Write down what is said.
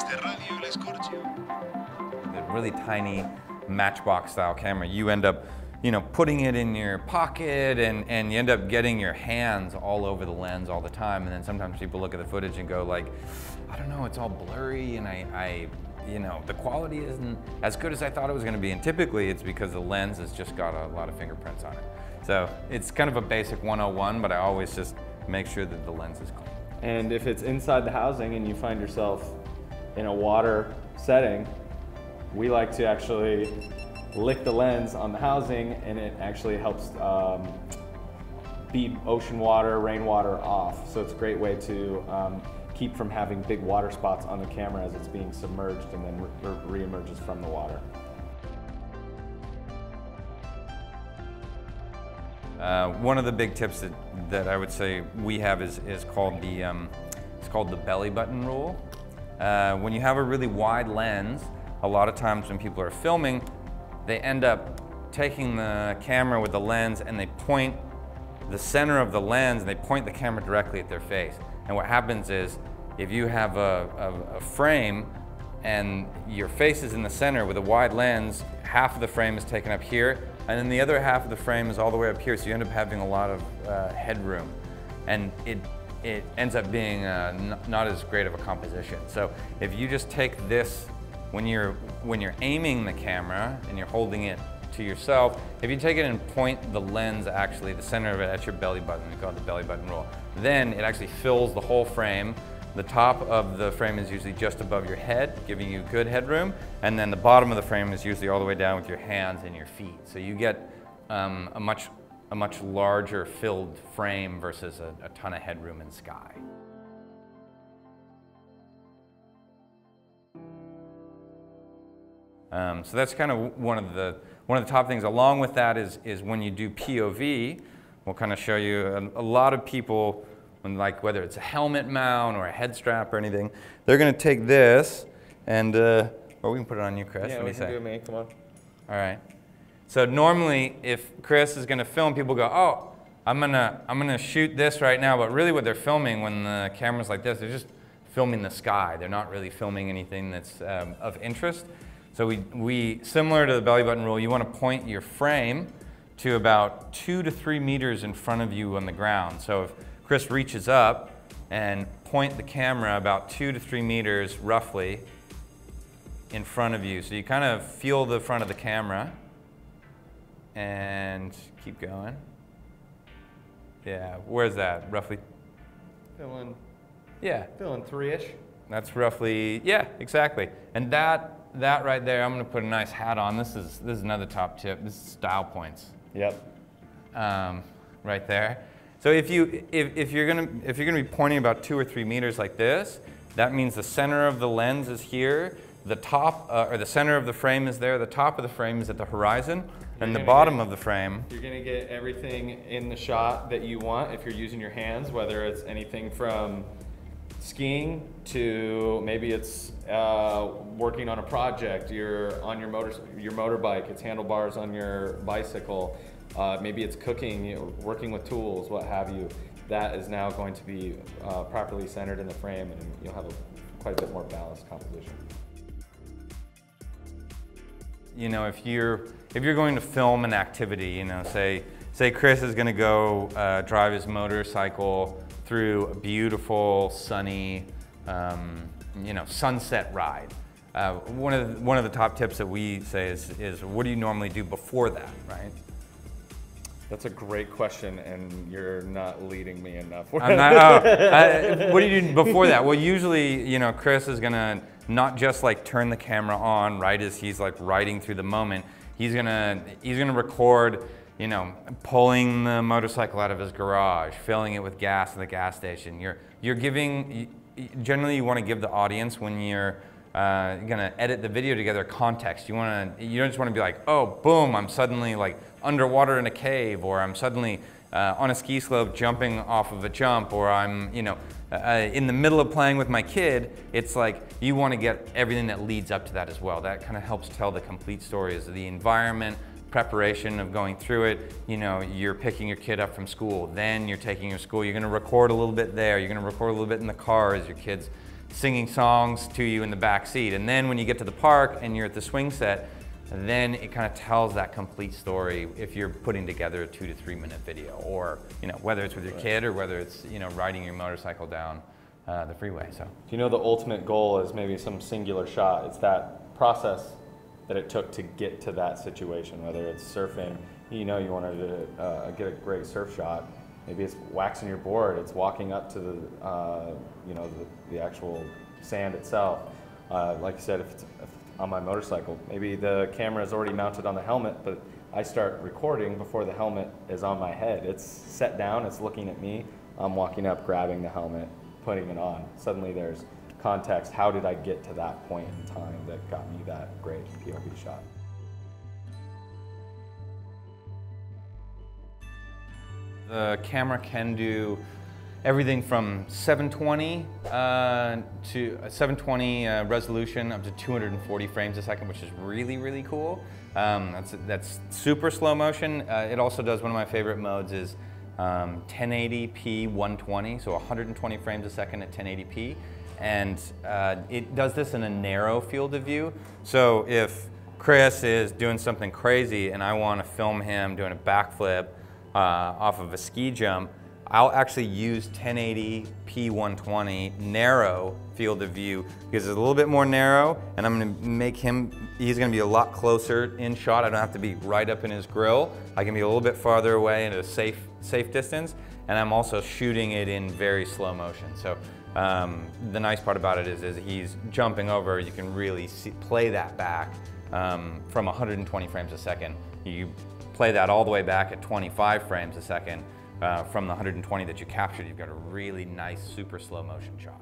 The really tiny matchbox style camera, you end up, you know, putting it in your pocket and you end up getting your hands all over the lens all the time. And then sometimes people look at the footage and go like, I don't know, it's all blurry and you know, the quality isn't as good as I thought it was gonna be. And typically it's because the lens has just got a lot of fingerprints on it. So it's kind of a basic 101, but I always just make sure that the lens is clean. And if it's inside the housing and you find yourself in a water setting, we like to actually lick the lens on the housing, and it actually helps beat ocean water, rainwater off. So it's a great way to keep from having big water spots on the camera as it's being submerged and then re-emerges from the water. One of the big tips that I would say we have is called the belly button rule. When you have a really wide lens, a lot of times when people are filming, they end up taking the camera with the lens and they point the center of the lens and they point the camera directly at their face. And what happens is, if you have a frame and your face is in the center with a wide lens, half of the frame is taken up here, and then the other half of the frame is all the way up here, so you end up having a lot of headroom. And it ends up being not as great of a composition. So if you just take this, when you're aiming the camera and you're holding it to yourself, if you take it and point the lens, actually the center of it at your belly button, we call it the belly button rule, then it actually fills the whole frame. The top of the frame is usually just above your head, giving you good headroom, and then the bottom of the frame is usually all the way down with your hands and your feet. So you get a much larger filled frame versus a ton of headroom in sky. So that's kind of one of the top things. Along with that is when you do POV, we'll kind of show you a lot of people, when, like, whether it's a helmet mount or a head strap or anything, they're going to take this and, or we can put it on you, Chris. Yeah, we can do it, me. Come on. All right. So normally, if Chris is going to film, people go, oh, I'm gonna shoot this right now, but really what they're filming when the camera's like this, they're just filming the sky. They're not really filming anything that's of interest. So we similar to the belly button rule, you want to point your frame to about 2 to 3 meters in front of you on the ground. So if Chris reaches up and point the camera about 2 to 3 meters roughly in front of you. So you kind of feel the front of the camera and keep going. Yeah, where's that? Roughly? Feeling 3-ish. That's roughly, yeah, exactly. And that right there, I'm gonna put a nice hat on. This is another top tip. This is style points. Yep. Right there. So if you're gonna be pointing about 2 or 3 meters like this, that means the center of the lens is here, the top or the center of the frame is there, the top of the frame is at the horizon, and the bottom of the frame. You're gonna get everything in the shot that you want if you're using your hands, whether it's anything from skiing to maybe it's working on a project, you're on your motorbike, it's handlebars on your bicycle, maybe it's cooking, working with tools, what have you. That is now going to be properly centered in the frame, and you'll have quite a bit more balanced composition. You know, if you're going to film an activity, you know, say Chris is going to go drive his motorcycle through a beautiful, sunny, you know, sunset ride. One of the top tips that we say is what do you normally do before that, right? That's a great question, and you're not leading me enough. I'm not, what do you do before that? Well, usually, you know, Chris is gonna not just like turn the camera on right as he's like riding through the moment. He's gonna record, you know, pulling the motorcycle out of his garage, filling it with gas at the gas station. You're giving, generally you want to give the audience, when you're gonna edit the video together, context. You don't just want to be like, oh, boom, I'm suddenly like underwater in a cave, or I'm suddenly on a ski slope jumping off of a jump, or I'm, you know, in the middle of playing with my kid. It's like you want to get everything that leads up to that as well. That kind of helps tell the complete story, is the environment, preparation of going through it. You know, you're picking your kid up from school, then you're taking your school, you're going to record a little bit there, you're going to record a little bit in the car as your kid's singing songs to you in the back seat. And then when you get to the park and you're at the swing set, then it kind of tells that complete story if you're putting together a 2 to 3 minute video, or whether it's with your kid or whether it's riding your motorcycle down the freeway. So the ultimate goal is maybe some singular shot. It's that process that it took to get to that situation, whether it's surfing, you wanted to get a great surf shot. Maybe it's waxing your board, it's walking up to the actual sand itself. Like you said, if it's on my motorcycle, maybe the camera is already mounted on the helmet, but I start recording before the helmet is on my head. It's set down, it's looking at me, I'm walking up, grabbing the helmet, putting it on. Suddenly there's context. How did I get to that point in time that got me that great POV shot? The camera can do everything from 720 to 720 resolution up to 240 frames a second, which is really, really cool. That's super slow motion. It also does one of my favorite modes is 1080p 120, so 120 frames a second at 1080p. And it does this in a narrow field of view. So if Chris is doing something crazy and I want to film him doing a backflip off of a ski jump, I'll actually use 1080p 120 narrow field of view because it's a little bit more narrow, and I'm going to make him, he's going to be a lot closer in shot. I don't have to be right up in his grill. I can be a little bit farther away at a safe distance, and I'm also shooting it in very slow motion. So the nice part about it is he's jumping over, you can really play that back from 120 frames a second. You play that all the way back at 25 frames a second. From the 120 that you captured, you've got a really nice, super slow motion shot.